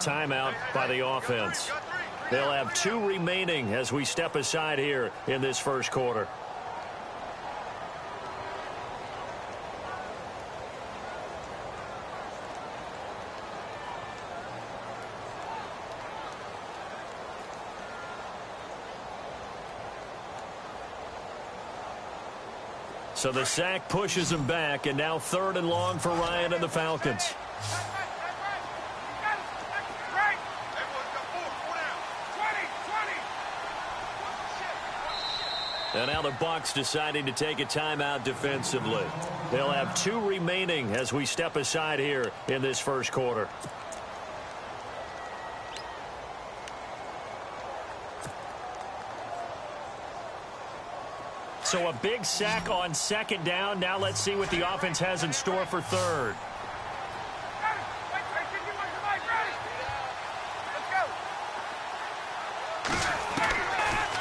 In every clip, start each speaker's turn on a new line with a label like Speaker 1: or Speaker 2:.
Speaker 1: timeout by the offense. They'll have 2 remaining as we step aside here in this first quarter. So the sack pushes him back, and now 3rd and long for Ryan and the Falcons. And now the Bucs deciding to take a timeout defensively. They'll have 2 remaining as we step aside here in this first quarter. So a big sack on 2nd down. Now let's see what the offense has in store for 3rd.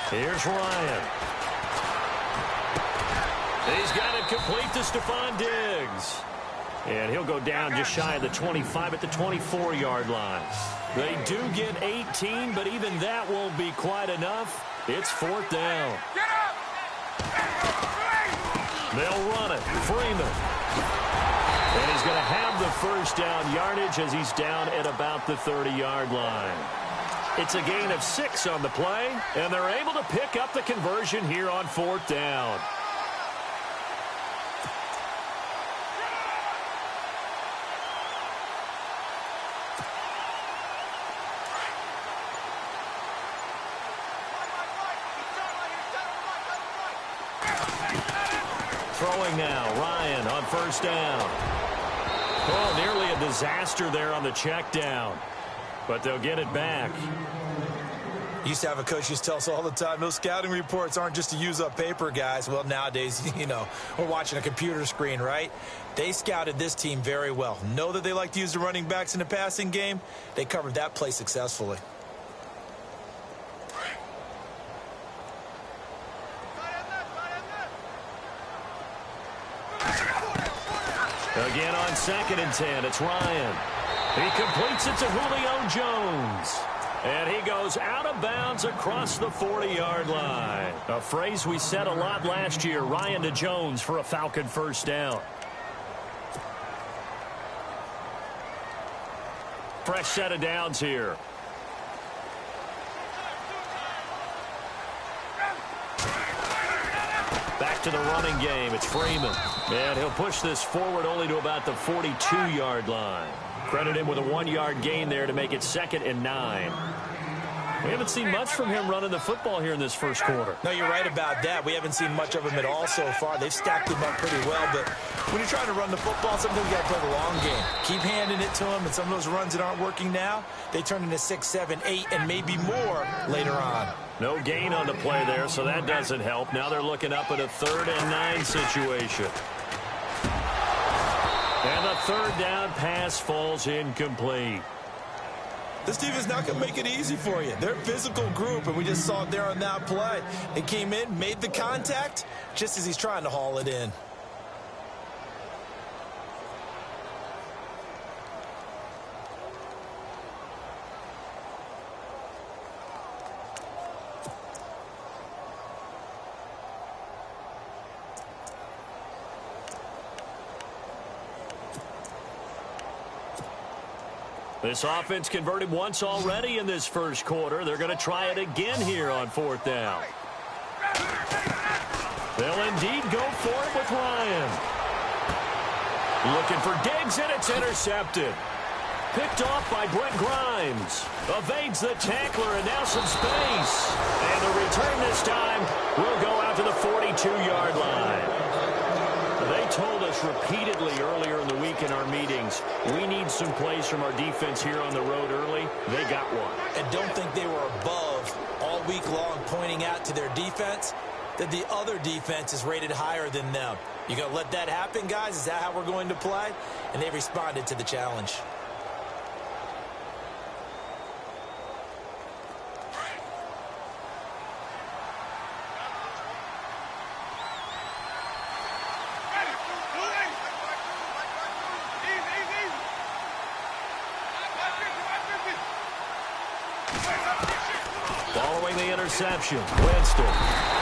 Speaker 1: Here's Ryan. He's got it complete to Stephon Diggs. And he'll go down just shy of the 25 at the 24-yard line. They do get 18, but even that won't be quite enough. It's 4th down. They'll run it. Freeman. And he's going to have the first down yardage as he's down at about the 30-yard line. It's a gain of 6 on the play, and they're able to pick up the conversion here on 4th down. Throwing now, Ryan on 1st down. Oh, nearly a disaster there on the check down. But they'll get it back.
Speaker 2: Used to have a coach used to tell us all the time, those scouting reports aren't just to use up paper, guys. Well, nowadays, you know, we're watching a computer screen, right? They scouted this team very well. Know that they like to use the running backs in the passing game. They covered that play successfully.
Speaker 1: Again on 2nd and 10, it's Ryan. He completes it to Julio Jones. And he goes out of bounds across the 40-yard line. A phrase we said a lot last year, Ryan to Jones for a Falcon first down. Fresh set of downs here. Back to the running game. It's Freeman. And he'll push this forward only to about the 42-yard line. Credit him with a 1-yard gain there to make it 2nd and 9. We haven't seen much from him running the football here in this first quarter.
Speaker 2: No, you're right about that. We haven't seen much of him at all so far. They've stacked him up pretty well, but when you're trying to run the football, sometimes you got to play the long game. Keep handing it to him, and some of those runs that aren't working now, they turn into 6, 7, 8, and maybe more later on.
Speaker 1: No gain on the play there, so that doesn't help. Now they're looking up at a 3rd and 9 situation. And the 3rd down pass falls incomplete.
Speaker 2: This team is not going to make it easy for you. They're a physical group, and we just saw it there on that play. They came in, made the contact, just as he's trying to haul it in.
Speaker 1: This offense converted once already in this first quarter. They're going to try it again here on 4th down. They'll indeed go for it with Ryan. Looking for Diggs, and it's intercepted. Picked off by Brent Grimes. Evades the tackler, and now some space. And the return this time will go out to the 42-yard line. They told us repeatedly earlier in the week in our meetings, we need some plays from our defense here on the road early. They got one.
Speaker 2: And don't think they were above all week long pointing out to their defense that the other defense is rated higher than them. You going to let that happen, guys? Is that how we're going to play? And they responded to the challenge.
Speaker 1: Following the interception, Winston.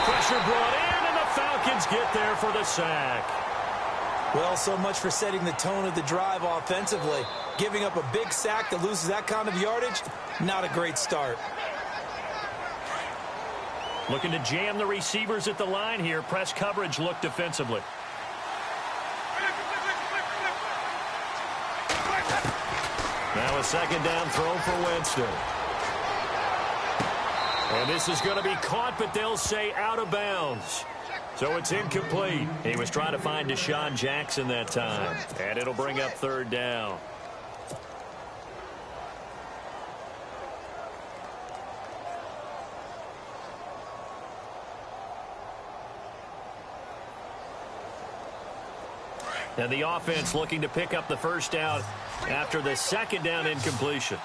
Speaker 1: Pressure brought in, and the Falcons get there for the sack.
Speaker 2: Well, so much for setting the tone of the drive offensively. Giving up a big sack that loses that kind of yardage, not a great start.
Speaker 1: Looking to jam the receivers at the line here. Press coverage look defensively. Now a second down throw for Winston. And this is going to be caught, but they'll say out of bounds. So it's incomplete. He was trying to find Deshaun Jackson that time. And it'll bring up third down. And the offense looking to pick up the first down after the second down incompletion.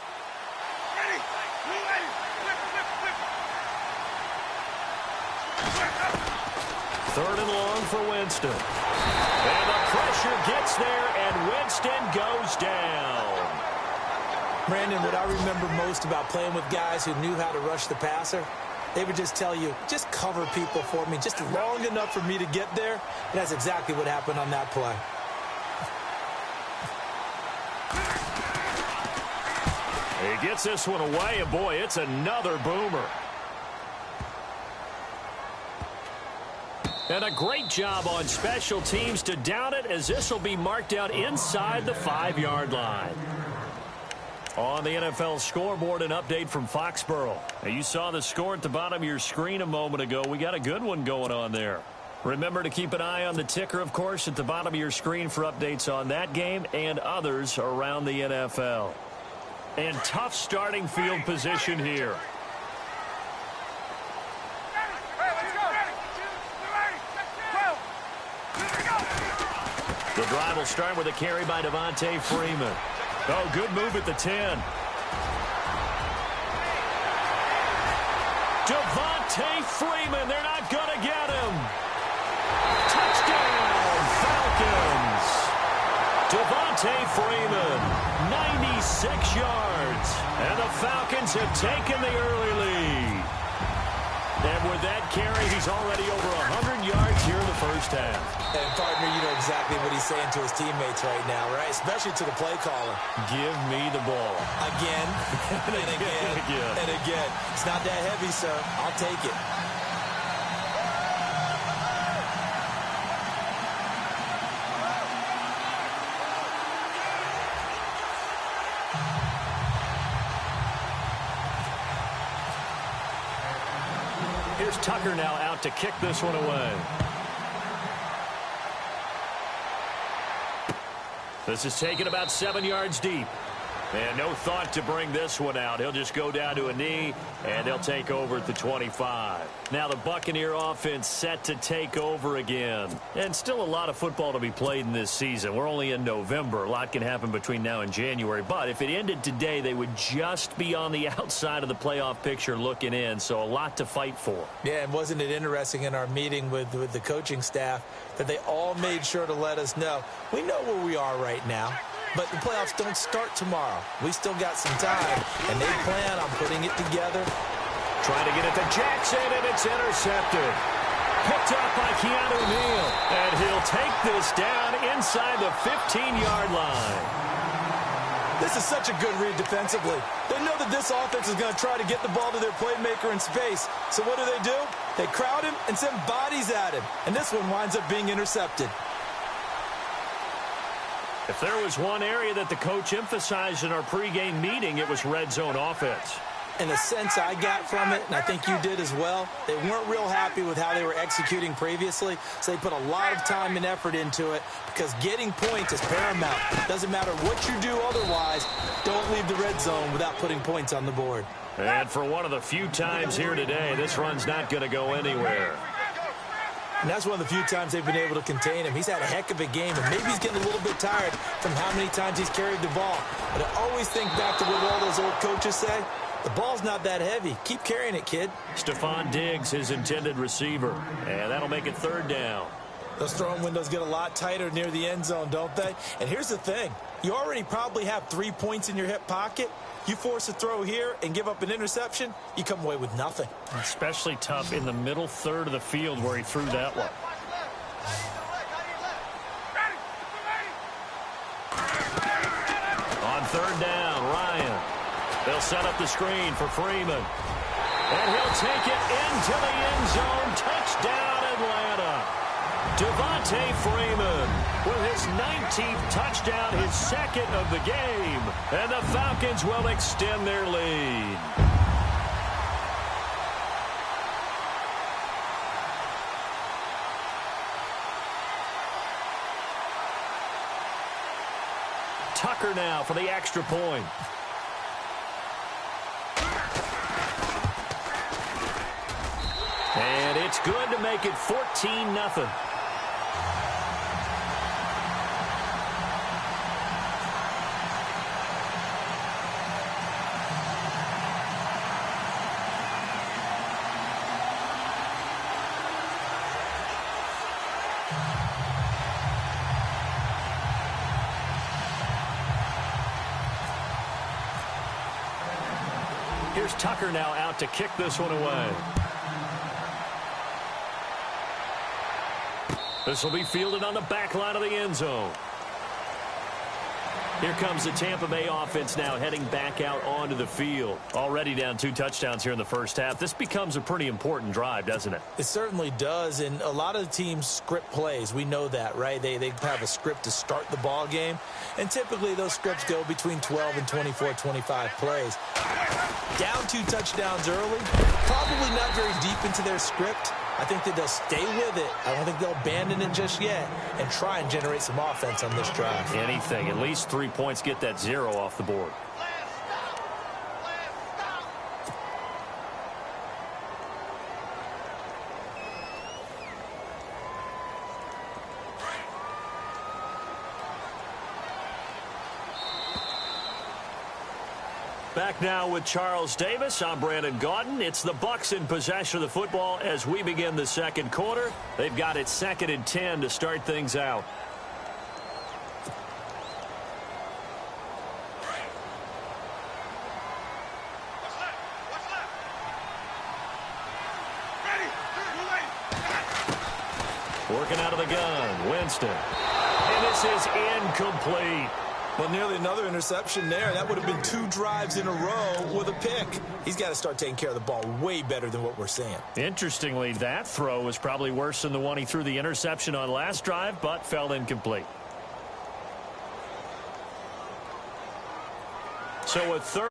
Speaker 1: Third and long for Winston. And the pressure gets there, and Winston goes down.
Speaker 2: Brandon, what I remember most about playing with guys who knew how to rush the passer, they would just tell you, just cover people for me, just long enough for me to get there. And that's exactly what happened on that play.
Speaker 1: He gets this one away, and boy, it's another boomer. And a great job on special teams to down it, as this will be marked out inside the 5-yard line. On the NFL scoreboard, an update from Foxborough. Now, you saw the score at the bottom of your screen a moment ago. We got a good one going on there. Remember to keep an eye on the ticker, of course, at the bottom of your screen for updates on that game and others around the NFL. And tough starting field position here. The drive will start with a carry by Devontae Freeman. Oh, good move at the 10. Devontae Freeman, they're not going to get him. Touchdown, Falcons. Devontae Freeman, 96 yards. And the Falcons have taken the early lead. And with that carry, he's already over 100 yards here in the first half.
Speaker 2: And, partner, you know exactly what he's saying to his teammates right now, right? Especially to the play caller.
Speaker 1: Give me the ball.
Speaker 2: Again, and again, and again. It's not that heavy, sir. I'll take it.
Speaker 1: Here's Tucker now out to kick this one away. This is taken about 7 yards deep. And no thought to bring this one out. He'll just go down to a knee, and they'll take over at the 25. Now the Buccaneer offense set to take over again. And still a lot of football to be played in this season. We're only in November. A lot can happen between now and January. But if it ended today, they would just be on the outside of the playoff picture looking in. So a lot to fight for.
Speaker 2: Yeah, and wasn't it interesting in our meeting with the coaching staff that they all made sure to let us know, we know where we are right now. But the playoffs don't start tomorrow. We still got some time, and they plan on putting it together.
Speaker 1: Trying to get it to Jackson, and it's intercepted. Picked up by Keanu Neal, and he'll take this down inside the 15-yard line.
Speaker 2: This is such a good read defensively. They know that this offense is going to try to get the ball to their playmaker in space. So what do? They crowd him and send bodies at him. And this one winds up being intercepted.
Speaker 1: If there was one area that the coach emphasized in our pregame meeting, it was red zone offense.
Speaker 2: And the sense I got from it, and I think you did as well, they weren't real happy with how they were executing previously, so they put a lot of time and effort into it because getting points is paramount. Doesn't matter what you do otherwise, don't leave the red zone without putting points on the board.
Speaker 1: And for one of the few times here today, this run's not going to go anywhere.
Speaker 2: And that's one of the few times they've been able to contain him. He's had a heck of a game, and maybe he's getting a little bit tired from how many times he's carried the ball. But I always think back to what all those old coaches say. The ball's not that heavy. Keep carrying it, kid.
Speaker 1: Stephon Diggs, his intended receiver. And that'll make it third down.
Speaker 2: Those throwing windows get a lot tighter near the end zone, don't they? And here's the thing. You already probably have 3 points in your hip pocket. You force a throw here and give up an interception, you come away with nothing.
Speaker 1: Especially tough in the middle third of the field where he threw that one. On third down, Ryan. They'll set up the screen for Freeman. And he'll take it into the end zone. Touchdown, Atlanta. Devontae Freeman with his 19th touchdown, his second of the game. And the Falcons will extend their lead. Tucker now for the extra point. And it's good to make it 14-0. Here's Tucker now out to kick this one away. This will be fielded on the back line of the end zone. Here comes the Tampa Bay offense now heading back out onto the field. Already down 2 touchdowns here in the first half. This becomes a pretty important drive, doesn't it?
Speaker 2: It certainly does, and a lot of the teams script plays. We know that, right? They have a script to start the ball game, and typically those scripts go between 12 and 24, 25 plays. Down 2 touchdowns early, probably not very deep into their script. I think that they'll stay with it. I don't think they'll abandon it just yet and try and generate some offense on this drive.
Speaker 1: Anything. At least 3 points, get that 0 off the board. Back now with Charles Davis. I'm Brandon Gaudin. It's the Bucs in possession of the football as we begin the second quarter. They've got it 2nd and 10 to start things out. Working out of the gun, Winston. And this is incomplete.
Speaker 2: Well, nearly another interception there. That would have been 2 drives in a row with a pick. He's got to start taking care of the ball way better than what we're seeing.
Speaker 1: Interestingly, that throw was probably worse than the one he threw the interception on last drive, but fell incomplete. So a third.